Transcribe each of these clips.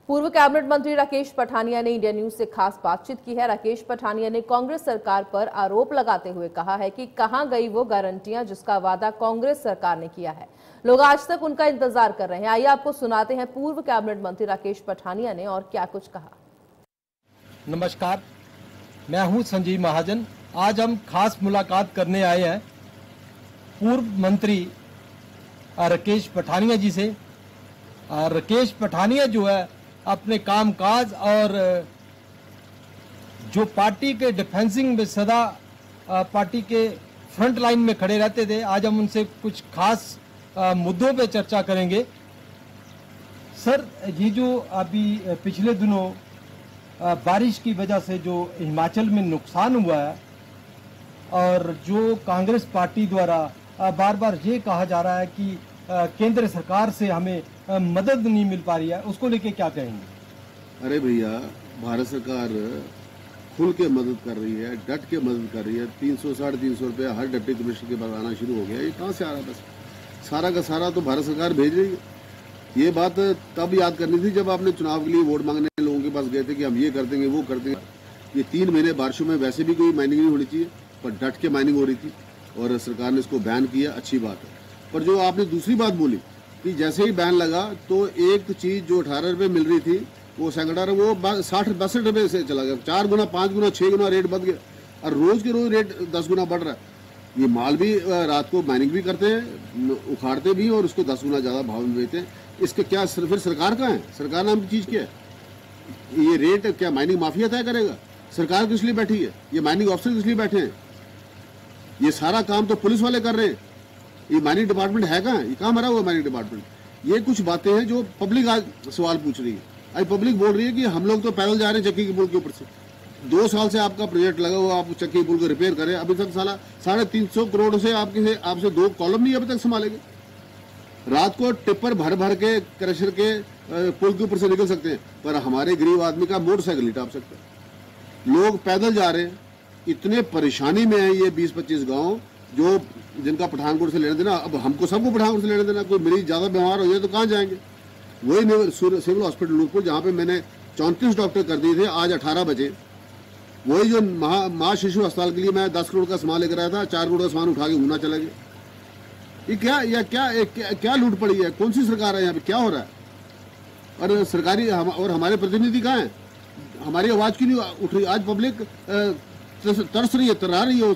पूर्व कैबिनेट मंत्री राकेश पठानिया ने इंडिया न्यूज से खास बातचीत की है। राकेश पठानिया ने कांग्रेस सरकार पर आरोप लगाते हुए कहा है कि कहां गई वो गारंटियां जिसका वादा कांग्रेस सरकार ने किया है। लोग आज तक उनका इंतजार कर रहे हैं। आइए आपको सुनाते हैं पूर्व कैबिनेट मंत्री राकेश पठानिया ने और क्या कुछ कहा। नमस्कार, मैं हूं संजीव महाजन। आज हम खास मुलाकात करने आए हैं पूर्व मंत्री राकेश पठानिया जी से। राकेश पठानिया जो है अपने कामकाज और जो पार्टी के डिफेंसिंग में सदा पार्टी के फ्रंट लाइन में खड़े रहते थे, आज हम उनसे कुछ खास मुद्दों पे चर्चा करेंगे। सर, ये जो अभी पिछले दिनों बारिश की वजह से जो हिमाचल में नुकसान हुआ है और जो कांग्रेस पार्टी द्वारा बार बार ये कहा जा रहा है कि केंद्र सरकार से हमें मदद नहीं मिल पा रही है, उसको लेके क्या कहेंगे? अरे भैया, भारत सरकार खुल के मदद कर रही है, डट के मदद कर रही है। 300 साढ़े 300 रुपया हर डिप्टी कमिश्नर के बाद आना शुरू हो गया। ये कहाँ से आ रहा है? बस सारा का सारा तो भारत सरकार भेज रही है। ये बात तब याद करनी थी जब आपने चुनाव के लिए वोट मांगने लोगों के पास गए थे कि हम ये कर देंगे, वो कर देंगे। ये 3 महीने बारिशों में वैसे भी कोई माइनिंग नहीं होनी चाहिए, पर डट के माइनिंग हो रही थी और सरकार ने इसको बैन किया। अच्छी बात है। पर जो आपने दूसरी बात बोली कि जैसे ही बैन लगा तो एक चीज जो 18 रुपये मिल रही थी वो सैकड़ा वो 60-62 रुपये से चला गया। 4 गुना, 5 गुना, 6 गुना रेट बढ़ गया और रोज के रोज रेट 10 गुना बढ़ रहा है। ये माल भी रात को माइनिंग भी करते हैं, उखाड़ते भी और उसको 10 गुना ज्यादा भाव में बेचते हैं। इसके क्या फिर सरकार का है? सरकार नाम की चीज क्या है? ये रेट क्या माइनिंग माफिया तय करेगा? सरकार किस लिए बैठी है? ये माइनिंग ऑफिसर किस लिए बैठे हैं? ये सारा काम तो पुलिस वाले कर रहे हैं। ये माइनिंग डिपार्टमेंट है कहाँ? ये कहाँ मरा हुआ माइनिंग डिपार्टमेंट? ये कुछ बातें हैं जो पब्लिक आज सवाल पूछ रही है। आज पब्लिक बोल रही है कि हम लोग तो पैदल जा रहे हैं चक्की के पुल के ऊपर से। 2 साल से आपका प्रोजेक्ट लगा हुआ, आप चक्की पुल को रिपेयर करें, अभी तक साला 350 करोड़ से आपसे 2 कॉलम नहीं अभी तक संभालेंगे। रात को टिप्पर भर भर के क्रशर के पुल के ऊपर से निकल सकते हैं, पर हमारे गरीब आदमी का मोटरसाइकिल नहीं टाप सकता। लोग पैदल जा रहे हैं, इतने परेशानी में है ये 20-25 गाँव जो जिनका पठानकोट से लेने देना। अब हमको सबको पठानकोट से लेने देना। कोई मरीज ज्यादा बीमार हो जाए तो कहाँ जाएंगे? वही सिविल हॉस्पिटल नूरपुर जहाँ पे मैंने 34 डॉक्टर कर दिए थे, आज 18 बजे। वही जो माँ शिशु अस्पताल के लिए मैं 10 करोड़ का सामान लेकर आया था, 4 करोड़ का सामान उठा के ऊना चला गया। ये क्या लूट पड़ी है? कौन सी सरकार है यहाँ पे? क्या हो रहा है? और सरकारी और हमारे प्रतिनिधि कहाँ हैं? हमारी आवाज क्यों नहीं उठ रही? आज पब्लिक तरस रही है, तरा रही है।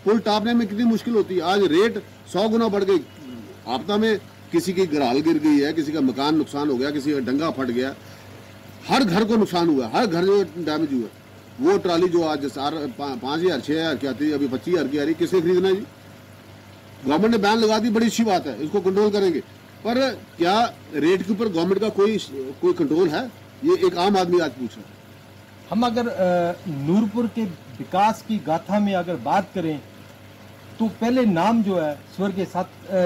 पुल टापने में कितनी मुश्किल होती है। आज रेट 100 गुना बढ़ गई। आपदा में किसी की घराल गिर गई है, किसी का मकान नुकसान हो गया, किसी का डंगा फट गया, हर घर को नुकसान हुआ, हर घर जो डैमेज हुआ। वो ट्राली जो आज 5,000 6,000 की आती है, अभी 25,000 की आ रही, किसने खरीदना जी? गवर्नमेंट ने बैन लगा दी, बड़ी अच्छी बात है, इसको कंट्रोल करेंगे। पर क्या रेट के ऊपर गवर्नमेंट का कोई कंट्रोल है? ये एक आम आदमी आज पूछ रहा है। हम अगर नूरपुर के विकास की गाथा में अगर बात करें तो पहले नाम जो है स्वर्गीय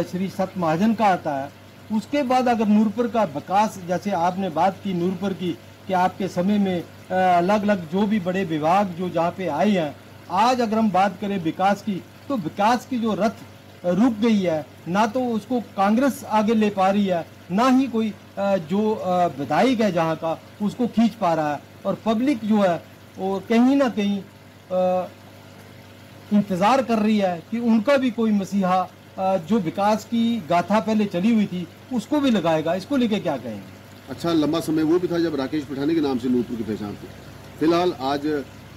श्री सत महाजन का आता है। उसके बाद अगर नूरपुर का विकास, जैसे आपने बात की नूरपुर की कि आपके समय में अलग अलग जो भी बड़े विभाग जो जहाँ पे आए हैं, आज अगर हम बात करें विकास की तो विकास की जो रथ रुक गई है, ना तो उसको कांग्रेस आगे ले पा रही है, ना ही कोई जो विधायक है जहाँ का उसको खींच पा रहा है। और पब्लिक जो है वो कहीं ना कहीं इंतजार कर रही है कि उनका भी कोई मसीहा जो विकास की गाथा पहले चली हुई थी उसको भी लगाएगा। इसको लेके क्या कहेंगे? अच्छा, लंबा समय वो भी था जब राकेश पठानिया के नाम से नूरपुर की पहचान थी। फिलहाल आज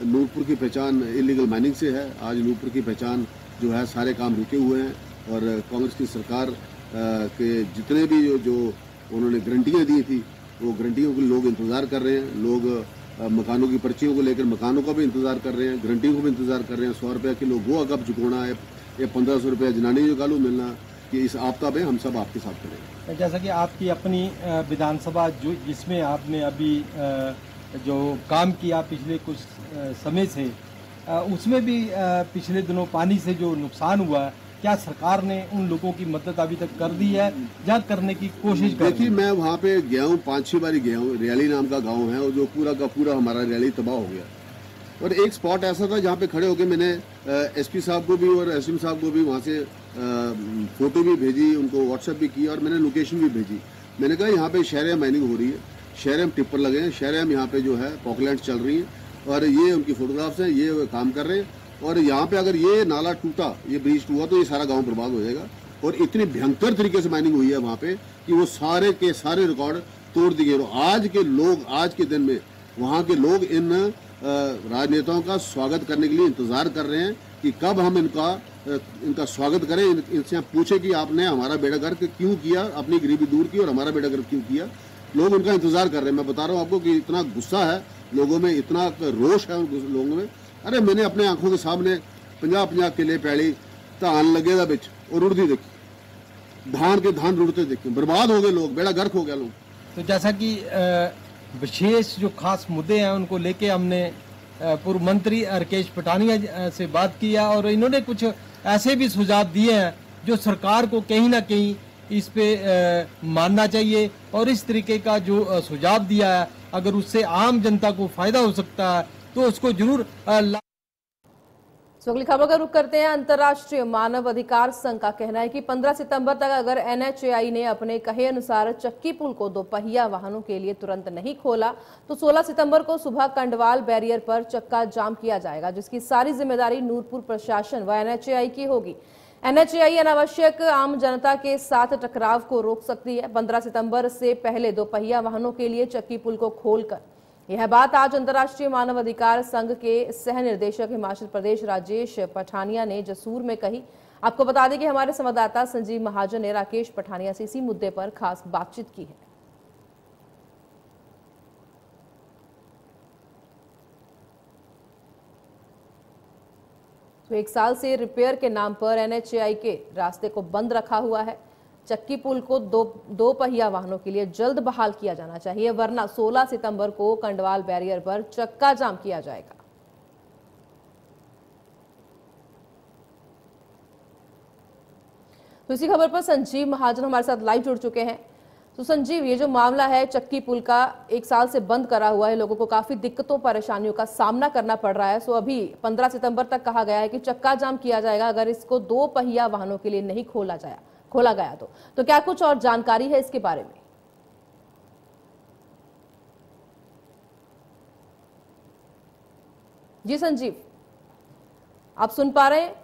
नूरपुर की पहचान इलीगल माइनिंग से है। आज नूरपुर की पहचान जो है सारे काम रुके हुए हैं और कांग्रेस की सरकार के जितने भी जो उन्होंने गारंटियाँ दी थी वो गारंटियों के लोग इंतजार कर रहे हैं। लोग मकानों की पर्चियों को लेकर मकानों का भी इंतजार कर रहे हैं, गारंटियों को भी इंतजार कर रहे हैं। 100 रुपये किलो वो अगब चुकाना है, ये 1500 रुपये जनानी जो कालू मिलना, कि इस आपदा में हम सब आपके साथ करेंगे। जैसा कि आपकी अपनी विधानसभा जो जिसमें आपने अभी जो काम किया पिछले कुछ समय से, उसमें भी पिछले दिनों पानी से जो नुकसान हुआ है, क्या सरकार ने उन लोगों की मदद अभी तक कर दी है या करने की कोशिश कर? देखिए, मैं वहाँ पे गया हूँ, 5-6 बारी गया हूँ। रियाली नाम का गांव है और जो पूरा का पूरा हमारा रियाली तबाह हो गया। और एक स्पॉट ऐसा था जहाँ पे खड़े होकर मैंने एसपी साहब को भी और एसएम साहब को भी वहाँ से फोटो भी भेजी, उनको व्हाट्सएप भी किया और मैंने लोकेशन भी भेजी। मैंने कहा यहाँ पे शहर माइनिंग हो रही है शहर में टिप्पर लगे हैं, शहर में यहाँ पे जो है पॉकलैंड चल रही है, और ये उनकी फोटोग्राफ्स हैं, ये काम कर रहे हैं। और यहाँ पे अगर ये नाला टूटा, ये ब्रिज टूटा, तो ये सारा गांव बर्बाद हो जाएगा। और इतनी भयंकर तरीके से माइनिंग हुई है वहाँ पे कि वो सारे के सारे रिकॉर्ड तोड़ दिए। और आज के लोग, आज के दिन में वहाँ के लोग इन राजनेताओं का स्वागत करने के लिए इंतजार कर रहे हैं कि कब हम इनका स्वागत करें, इनसे पूछे कि आपने हमारा बेड़ा गर्क क्यों किया, अपनी गरीबी दूर की और हमारा बेड़ा गर्क क्यों किया। लोग उनका इंतजार कर रहे हैं। मैं बता रहा हूँ आपको कि इतना गुस्सा है लोगों में, इतना रोष है लोगों में। अरे मैंने अपने आंखों के सामने 50-50 किले पैली धान लगे दा बिच और रुड़ती देखी, धान के धान रुड़ते देखे, बर्बाद हो गए लोग, बेड़ा गर्क हो गया लोग। तो जैसा कि विशेष जो खास मुद्दे हैं उनको लेके हमने पूर्व मंत्री राकेश पठानिया से बात किया, और इन्होंने कुछ ऐसे भी सुझाव दिए हैं जो सरकार को कहीं ना कहीं इस पे मानना चाहिए। और इस तरीके का जो सुझाव दिया है, अगर उससे आम जनता को फायदा हो सकता है तो उसको जरूर अगली खबर का रुख करते हैं। अंतर्राष्ट्रीय मानव अधिकार संघ का कहना है कि 15 सितंबर तक अगर NHAI ने अपने कहे अनुसार चक्की पुल को दोपहिया वाहनों के लिए तुरंत नहीं खोला तो 16 सितंबर को सुबह कंडवाल बैरियर पर चक्का जाम किया जाएगा, जिसकी सारी जिम्मेदारी नूरपुर प्रशासन व NHAI की होगी। NHAI अनावश्यक आम जनता के साथ टकराव को रोक सकती है। 15 सितंबर से पहले दोपहिया वाहनों के लिए चक्की पुल को खोलकर, यह बात आज अंतर्राष्ट्रीय मानव अधिकार संघ के सह निर्देशक हिमाचल प्रदेश राकेश पठानिया ने जसूर में कही। आपको बता दें कि हमारे संवाददाता संजीव महाजन ने राकेश पठानिया से इसी मुद्दे पर खास बातचीत की है। तो 1 साल से रिपेयर के नाम पर NHAI के रास्ते को बंद रखा हुआ है। चक्की पुल को दो पहिया वाहनों के लिए जल्द बहाल किया जाना चाहिए, वरना 16 सितंबर को कंडवाल बैरियर पर चक्का जाम किया जाएगा। तो इसी खबर पर संजीव महाजन हमारे साथ लाइव जुड़ चुके हैं। तो संजीव, ये जो मामला है चक्की पुल का 1 साल से बंद करा हुआ है, लोगों को काफी दिक्कतों परेशानियों का सामना करना पड़ रहा है। सो अभी 15 सितंबर तक कहा गया है कि चक्का जाम किया जाएगा अगर इसको 2 पहिया वाहनों के लिए नहीं खोला गया तो क्या कुछ और जानकारी है इसके बारे में? जी संजीव, आप सुन पा रहे हैं?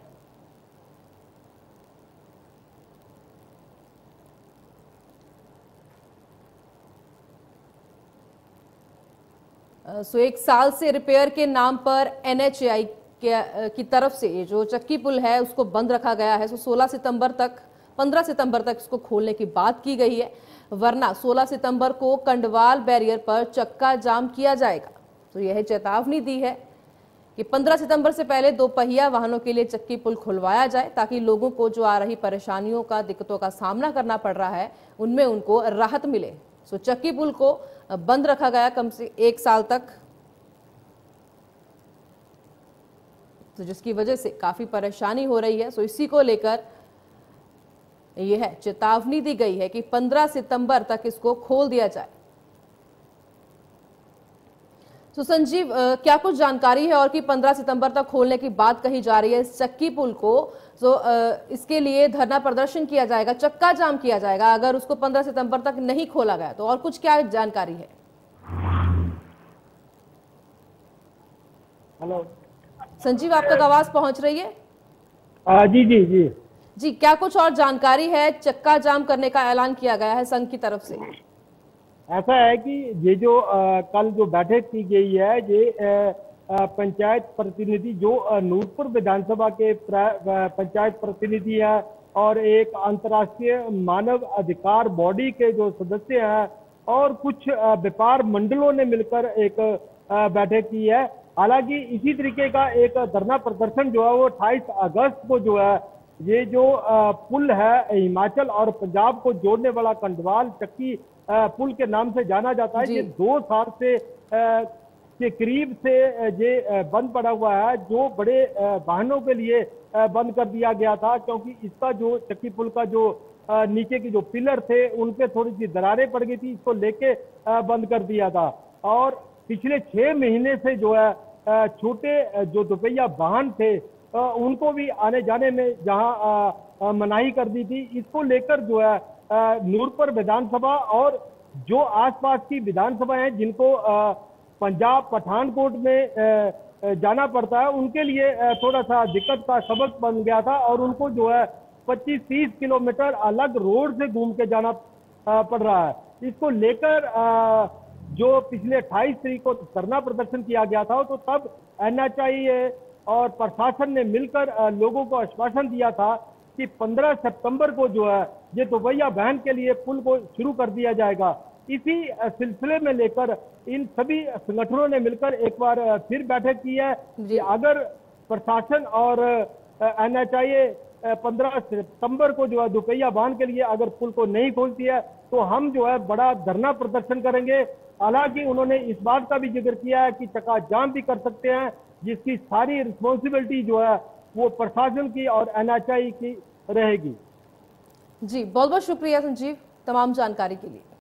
सो 1 साल से रिपेयर के नाम पर NHAI की तरफ से ये जो चक्की पुल है उसको बंद रखा गया है। सो 15 सितंबर तक इसको खोलने की बात की गई है, वरना 16 सितंबर को कंडवाल बैरियर पर चक्का जाम किया जाएगा। तो यह चेतावनी दी है कि 15 सितंबर से पहले 2 पहिया वाहनों के लिए चक्की पुल खुलवाया जाए, ताकि लोगों को जो आ रही परेशानियों का, दिक्कतों का सामना करना पड़ रहा है, उनमें उनको राहत मिले। सो चक्की पुल को बंद रखा गया कम से 1 साल तक, तो जिसकी वजह से काफी परेशानी हो रही है। सो इसी को लेकर यह चेतावनी दी गई है कि 15 सितंबर तक इसको खोल दिया जाए। तो संजीव, क्या कुछ जानकारी है और कि 15 सितंबर तक खोलने की बात कही जा रही है इस चक्की पुल को, तो इसके लिए धरना प्रदर्शन किया जाएगा, चक्का जाम किया जाएगा अगर उसको 15 सितंबर तक नहीं खोला गया तो, और कुछ क्या जानकारी है? हेलो संजीव, आप तक आवाज पहुंच रही है? जी जी जी जी, क्या कुछ और जानकारी है? चक्का जाम करने का ऐलान किया गया है संघ की तरफ से। ऐसा है कि ये जो कल जो बैठक की गई है, ये पंचायत प्रतिनिधि जो नूरपुर विधानसभा के पंचायत प्रतिनिधि है और एक अंतर्राष्ट्रीय मानव अधिकार बॉडी के जो सदस्य हैं और कुछ व्यापार मंडलों ने मिलकर एक बैठक की है। हालांकि इसी तरीके का एक धरना प्रदर्शन जो है वो 28 अगस्त को जो है, ये जो पुल है हिमाचल और पंजाब को जोड़ने वाला कंडवाल चक्की पुल के नाम से जाना जाता है, ये 2 साल से के करीब से ये बंद पड़ा हुआ है, जो बड़े वाहनों के लिए बंद कर दिया गया था, क्योंकि इसका जो चक्की पुल का जो नीचे के जो पिलर थे उन पे थोड़ी सी दरारें पड़ गई थी, इसको लेके बंद कर दिया था। और पिछले 6 महीने से जो है छोटे जो दोपहिया वाहन थे उनको भी आने जाने में जहां मनाही कर दी थी, इसको लेकर जो है नूरपुर विधानसभा और जो आसपास की विधानसभाएं हैं जिनको पंजाब पठानकोट में जाना पड़ता है, उनके लिए थोड़ा सा दिक्कत का सबक बन गया था और उनको जो है 25-30 किलोमीटर अलग रोड से घूम के जाना पड़ रहा है। इसको लेकर जो पिछले 28 तारीख को धरना प्रदर्शन किया गया था, तो तब NHAI और प्रशासन ने मिलकर लोगों को आश्वासन दिया था कि 15 सितंबर को जो है ये दोपहिया वाहन के लिए पुल को शुरू कर दिया जाएगा। इसी सिलसिले में लेकर इन सभी संगठनों ने मिलकर एक बार फिर बैठक की है कि अगर प्रशासन और NHAI 15 सितंबर को जो है दोपहिया वाहन के लिए अगर पुल को नहीं खोलती है तो हम जो है बड़ा धरना प्रदर्शन करेंगे। हालांकि उन्होंने इस बात का भी जिक्र किया है कि चक्का जाम भी कर सकते हैं, जिसकी सारी रिस्पॉन्सिबिलिटी जो है वो प्रशासन की और NHAI की रहेगी। जी, बहुत बहुत शुक्रिया संजीव तमाम जानकारी के लिए।